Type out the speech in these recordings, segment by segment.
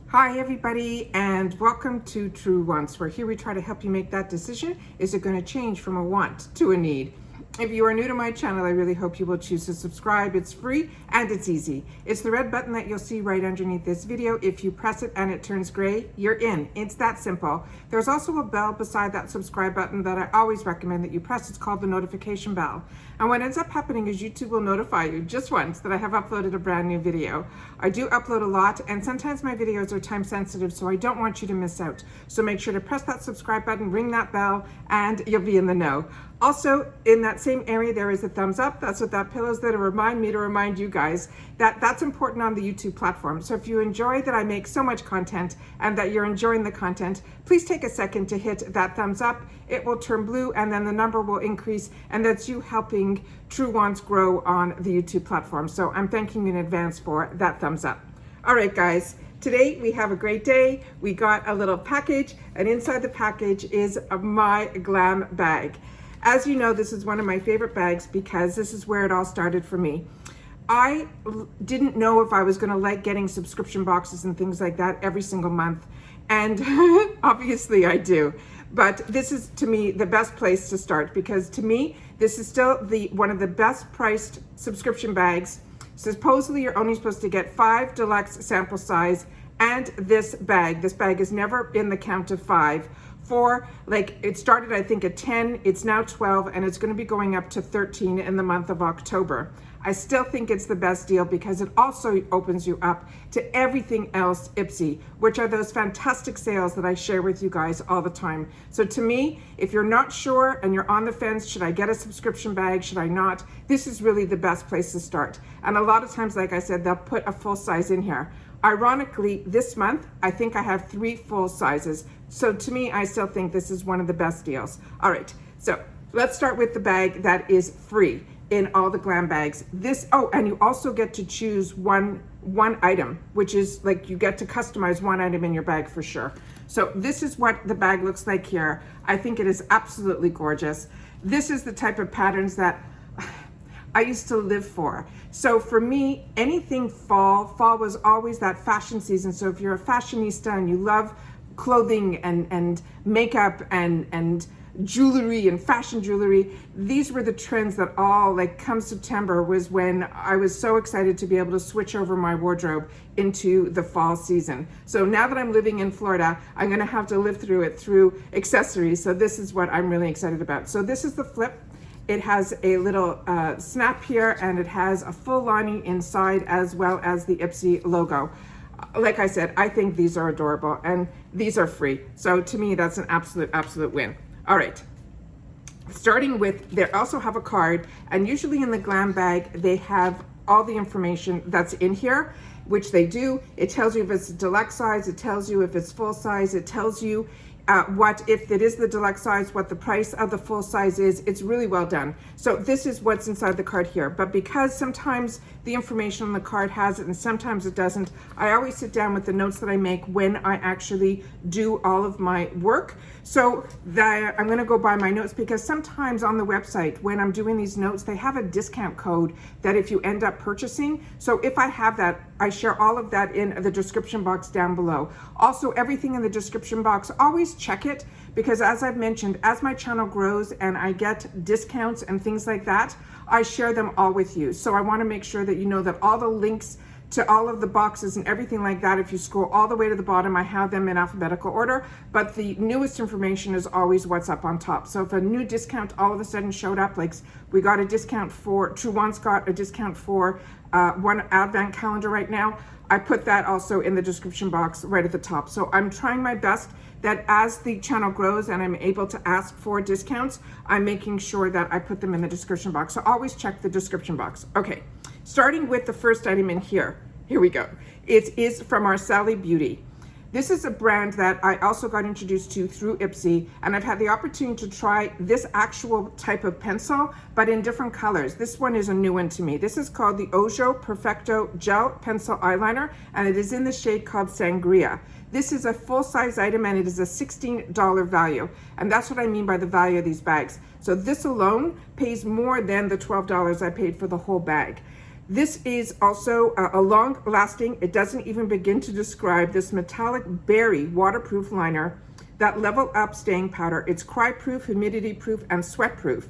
Hi everybody, and welcome to True Wants, where here we try to help you make that decision. Is it going to change from a want to a need? If you are new to my channel, I really hope you will choose to subscribe. It's free and it's easy. It's the red button that you'll see right underneath this video. If you press it and it turns gray, you're in. It's that simple. There's also a bell beside that subscribe button that I always recommend that you press. It's called the notification bell. And what ends up happening is YouTube will notify you just once that I have uploaded a brand new video. I do upload a lot, and sometimes my videos are time sensitive, so I don't want you to miss out. So make sure to press that subscribe button, ring that bell, and you'll be in the know. Also, in that same area, there is a thumbs up. That's what that pillow is there to remind me to remind you guys that that's important on the YouTube platform. So if you enjoy that I make so much content and that you're enjoying the content, please take a second to hit that thumbs up. It will turn blue and then the number will increase, and that's you helping True Wants grow on the YouTube platform. So I'm thanking you in advance for that thumbs up. All right, guys. Today we have a great day. We got a little package, and inside the package is my Glam bag. As you know, this is one of my favorite bags because this is where it all started for me. I didn't know if I was going to like getting subscription boxes and things like that every single month, and obviously I do. But this is, to me, the best place to start, because to me, this is still one of the best priced subscription bags. Supposedly, you're only supposed to get 5 deluxe sample size, and this bag is never in the count of 5. It started, I think, at 10, it's now 12, and it's going to be going up to 13 in the month of October. I still think it's the best deal because it also opens you up to everything else IPSY, which are those fantastic sales that I share with you guys all the time. So to me, if you're not sure and you're on the fence, should I get a subscription bag, should I not? This is really the best place to start. And a lot of times, like I said, they'll put a full size in here. Ironically, this month, I think I have 3 full sizes. So to me, I still think this is one of the best deals. All right, so let's start with the bag that is free in all the Glam bags. And you also get to choose one item, which is like you get to customize one item in your bag for sure. So this is what the bag looks like here. I think it is absolutely gorgeous. This is the type of patterns that I used to live for. So for me, anything fall was always that fashion season. So if you're a fashionista and you love clothing and makeup and jewelry and fashion jewelry, these were the trends that all, like, come September was when I was so excited to be able to switch over my wardrobe into the fall season. So now that I'm living in Florida, I'm gonna have to live through it through accessories. So this is what I'm really excited about. So this is the flip. It has a little snap here, and it has a full lining inside as well as the IPSY logo. Like I said, I think these are adorable, and these are free. So to me, that's an absolute win. All right, starting with, they also have a card, and usually in the Glam bag, they have all the information that's in here, which they do. It tells you if it's deluxe size, it tells you if it's full size, it tells you if it is the deluxe size, what the price of the full size is. It's really well done. So this is what's inside the card here. But because sometimes the information on the card has it and sometimes it doesn't, I always sit down with the notes that I make when I actually do all of my work. So I'm gonna go by my notes, because sometimes on the website, when I'm doing these notes, they have a discount code that if you end up purchasing. So if I have that, I share all of that in the description box down below. Also, everything in the description box, always check it, because as I've mentioned, as my channel grows and I get discounts and things like that, I share them all with you. So I want to make sure that you know that all the links to all of the boxes and everything like that, if you scroll all the way to the bottom, I have them in alphabetical order, but the newest information is always what's up on top. So if a new discount all of a sudden showed up, like we got a discount for, True Wants got a discount for one advent calendar right now, I put that also in the description box right at the top. So I'm trying my best that as the channel grows and I'm able to ask for discounts, I'm making sure that I put them in the description box. So always check the description box. Okay, starting with the first item in here. Here we go. It is from Araceli Beauty. This is a brand that I also got introduced to through IPSY, and I've had the opportunity to try this actual type of pencil, but in different colors. This one is a new one to me. This is called the OJOS Perfecto Gel Pencil Eyeliner, and it is in the shade called Sangria. This is a full-size item, and it is a $16 value, and that's what I mean by the value of these bags. So this alone pays more than the $12 I paid for the whole bag. This is also a long-lasting, it doesn't even begin to describe, this metallic berry waterproof liner, that level up staying powder. It's cry-proof, humidity-proof, and sweat-proof.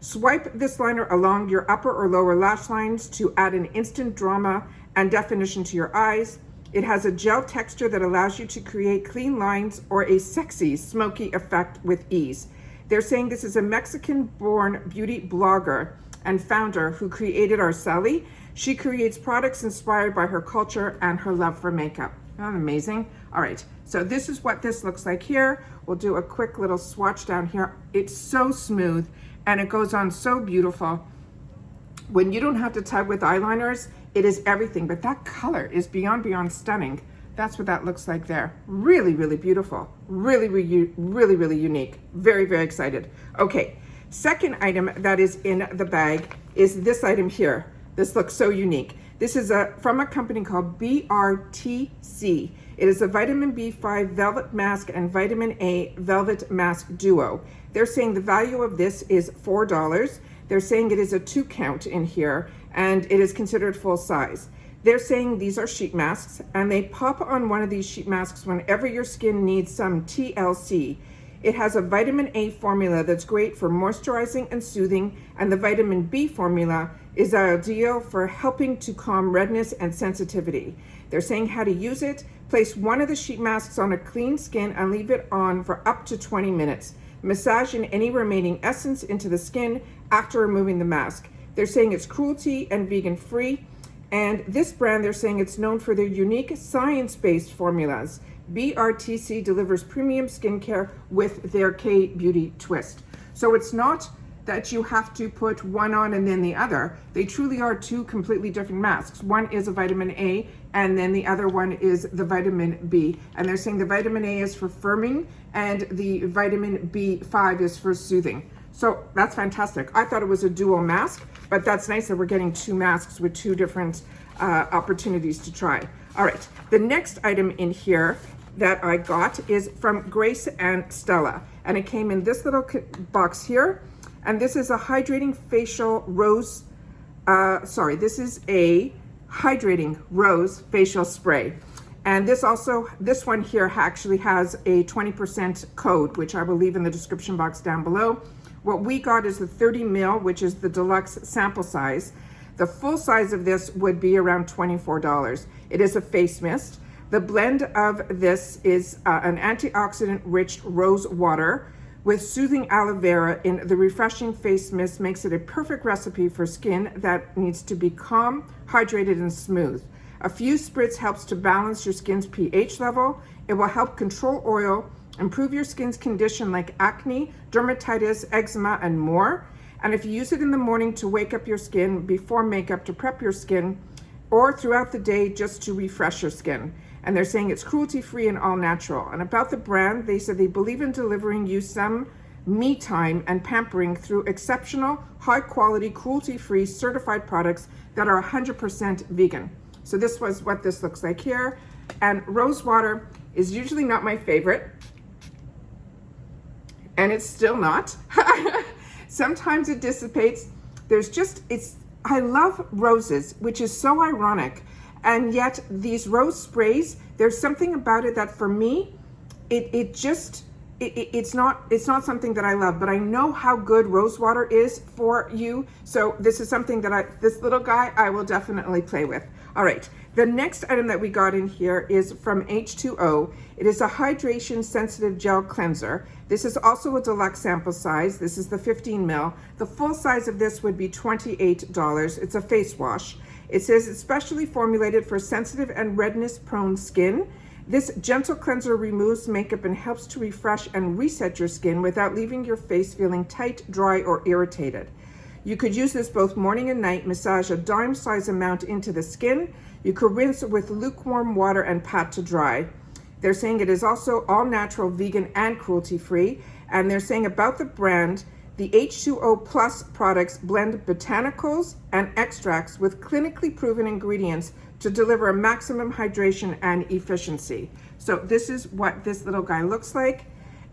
Swipe this liner along your upper or lower lash lines to add an instant drama and definition to your eyes. It has a gel texture that allows you to create clean lines or a sexy, smoky effect with ease. They're saying this is a Mexican-born beauty blogger and founder who created Araceli. She creates products inspired by her culture and her love for makeup. Isn't that amazing? All right, so this is what this looks like here. We'll do a quick little swatch down here. It's so smooth and it goes on so beautiful. When you don't have to tug with eyeliners, it is everything, but that color is beyond stunning. That's what that looks like there. Really, really beautiful. Really, really unique. Very, very excited. Okay, second item that is in the bag is this item here. This looks so unique. This is from a company called BRTC. It is a vitamin B5 velvet mask and vitamin A velvet mask duo. They're saying the value of this is $4. They're saying it is a 2 count in here and it is considered full size. They're saying these are sheet masks and they pop on one of these sheet masks whenever your skin needs some TLC. It has a vitamin A formula that's great for moisturizing and soothing, and the vitamin B formula is ideal for helping to calm redness and sensitivity. They're saying how to use it. Place one of the sheet masks on a clean skin and leave it on for up to 20 minutes. Massage in any remaining essence into the skin after removing the mask. They're saying it's cruelty and vegan free. And this brand, they're saying it's known for their unique science-based formulas. BRTC delivers premium skincare with their K-beauty twist. So it's not that you have to put one on and then the other. They truly are 2 completely different masks. One is a vitamin A and then the other one is the vitamin B. And they're saying the vitamin A is for firming and the vitamin B5 is for soothing. So that's fantastic. I thought it was a dual mask, but that's nice that we're getting 2 masks with 2 different opportunities to try. All right, the next item in here that I got is from Grace and Stella. And it came in this little box here. And this is a hydrating facial rose, this is a hydrating rose facial spray. And this one here actually has a 20% code, which I will leave in the description box down below. What we got is the 30 ml, which is the deluxe sample size. The full size of this would be around $24. It is a face mist. The blend of this is an antioxidant-rich rose water with soothing aloe vera in the refreshing face mist. Makes it a perfect recipe for skin that needs to be calm, hydrated, and smooth. A few spritz helps to balance your skin's pH level. It will help control oil, improve your skin's condition like acne, dermatitis, eczema, and more. And if you use it in the morning to wake up your skin, before makeup to prep your skin, or throughout the day just to refresh your skin. And they're saying it's cruelty-free and all natural. And about the brand, they said they believe in delivering you some me time and pampering through exceptional, high-quality, cruelty-free certified products that are 100% vegan. So this was what this looks like here. And rose water is usually not my favorite. And it's still not. Sometimes it dissipates. I love roses, which is so ironic. And yet these rose sprays, there's something about it that for me, it's not something that I love, but I know how good rose water is for you. So this is something that this little guy, I will definitely play with. All right, the next item that we got in here is from H2O. It is a hydration sensitive gel cleanser. This is also a deluxe sample size. This is the 15 ml. The full size of this would be $28. It's a face wash. It says it's specially formulated for sensitive and redness prone skin. This gentle cleanser removes makeup and helps to refresh and reset your skin without leaving your face feeling tight, dry, or irritated. You could use this both morning and night, massage a dime size amount into the skin. You could rinse with lukewarm water and pat to dry. They're saying it is also all natural, vegan, and cruelty free. And they're saying about the brand, the H2O Plus products blend botanicals and extracts with clinically proven ingredients to deliver a maximum hydration and efficiency. So this is what this little guy looks like.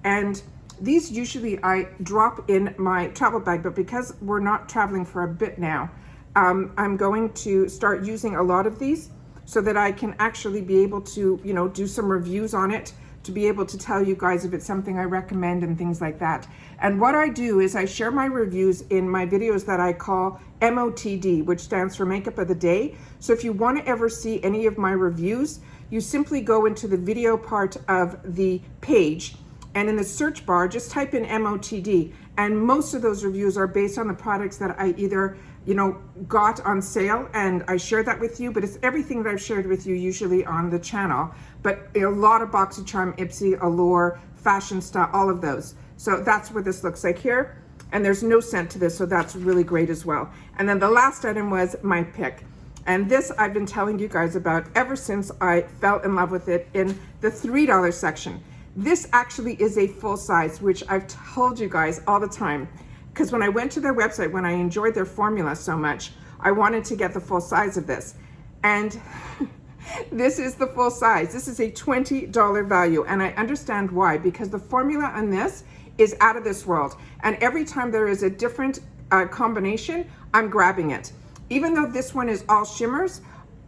And these usually I drop in my travel bag, but because we're not traveling for a bit now, I'm going to start using a lot of these so that I can actually be able to, you know, do some reviews on it, to be able to tell you guys if it's something I recommend and things like that. And what I do is I share my reviews in my videos that I call MOTD, which stands for Makeup of the Day. So if you want to ever see any of my reviews, you simply go into the video part of the page, and in the search bar, just type in MOTD. And most of those reviews are based on the products that I either, you know, got on sale and I share that with you, but it's everything that I've shared with you usually on the channel. But a lot of BoxyCharm, IPSY, Allure, Fashion Style, all of those. So that's what this looks like here. And there's no scent to this, so that's really great as well. And then the last item was my pick. And this I've been telling you guys about ever since I fell in love with it in the $3 section. This actually is a full size, which I've told you guys all the time, because when I went to their website, when I enjoyed their formula so much, I wanted to get the full size of this. And this is the full size. This is a $20 value, and I understand why, because the formula on this is out of this world. And every time there is a different combination, I'm grabbing it. Even though this one is all shimmers,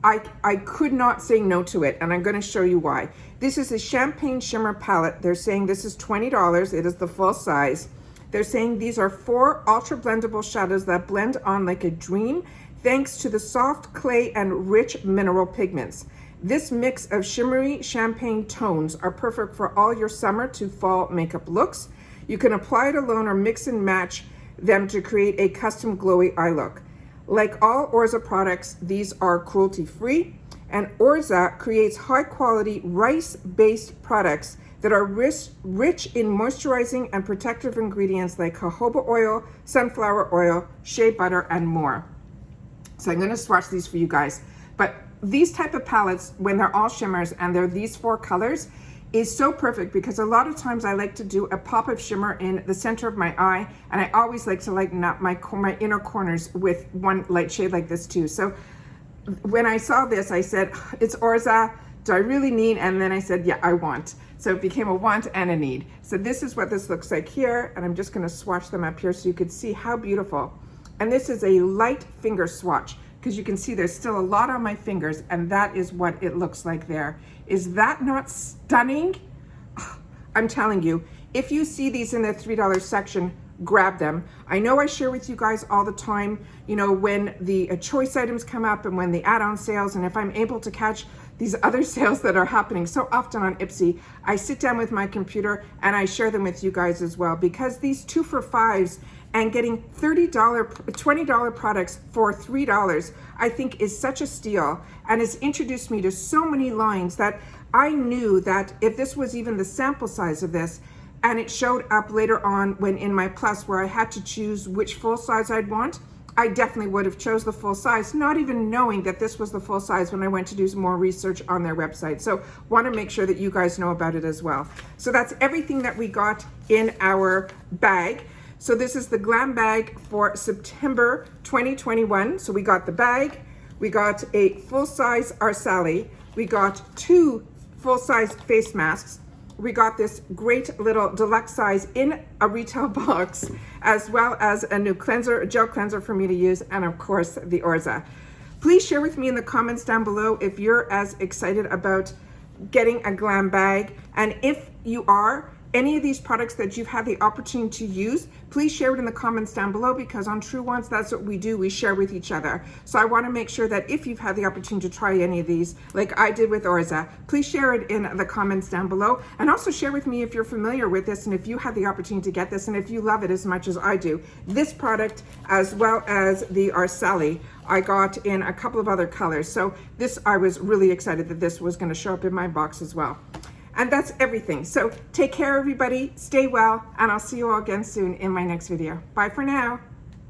I could not say no to it, and I'm going to show you why. This is a Champagne Shimmer palette. They're saying this is $20. It is the full size. They're saying these are 4 ultra blendable shadows that blend on like a dream thanks to the soft clay and rich mineral pigments. This mix of shimmery champagne tones are perfect for all your summer to fall makeup looks. You can apply it alone or mix and match them to create a custom glowy eye look. Like all ORYZA products, these are cruelty-free, and ORYZA creates high-quality rice-based products that are rich in moisturizing and protective ingredients like jojoba oil, sunflower oil, shea butter, and more. So I'm going to swatch these for you guys. But these type of palettes, when they're all shimmers and they're these 4 colors, is so perfect, because a lot of times I like to do a pop of shimmer in the center of my eye, and I always like to lighten up my inner corners with one light shade like this too. So when I saw this, I said, it's ORYZA, do I really need? And then I said, yeah, I want. So it became a want and a need. So this is what this looks like here, and I'm just going to swatch them up here so you could see how beautiful. And this is a light finger swatch, because you can see there's still a lot on my fingers, and that is what it looks like there. Is that not stunning? I'm telling you, if you see these in the $3 section, grab them. I know I share with you guys all the time, you know, when the choice items come up and when the add-on sales, and if I'm able to catch these other sales that are happening so often on IPSY, I sit down with my computer and I share them with you guys as well, because these 2 for $5s and getting $20 products for $3, I think is such a steal, and has introduced me to so many lines that I knew that if this was even the sample size of this, and it showed up later on when in my plus where I had to choose which full size I'd want, I definitely would have chose the full size, not even knowing that this was the full size when I went to do some more research on their website. So want to make sure that you guys know about it as well. So that's everything that we got in our bag. So this is the Glam bag for September 2021. So we got the bag, we got a full-size Araceli, we got 2 full-size face masks, we got this great little deluxe size in a retail box, as well as a new cleanser, a gel cleanser for me to use, and of course the ORYZA. Please share with me in the comments down below if you're as excited about getting a Glam bag, and if you are, any of these products that you've had the opportunity to use, please share it in the comments down below, because on True Wants, that's what we do. We share with each other. So I want to make sure that if you've had the opportunity to try any of these, like I did with ORYZA, please share it in the comments down below. And also share with me if you're familiar with this and if you had the opportunity to get this and if you love it as much as I do. This product, as well as the Araceli, I got in a couple of other colors. So this, I was really excited that this was going to show up in my box as well. And that's everything. So take care, everybody. Stay well, and I'll see you all again soon in my next video. Bye for now.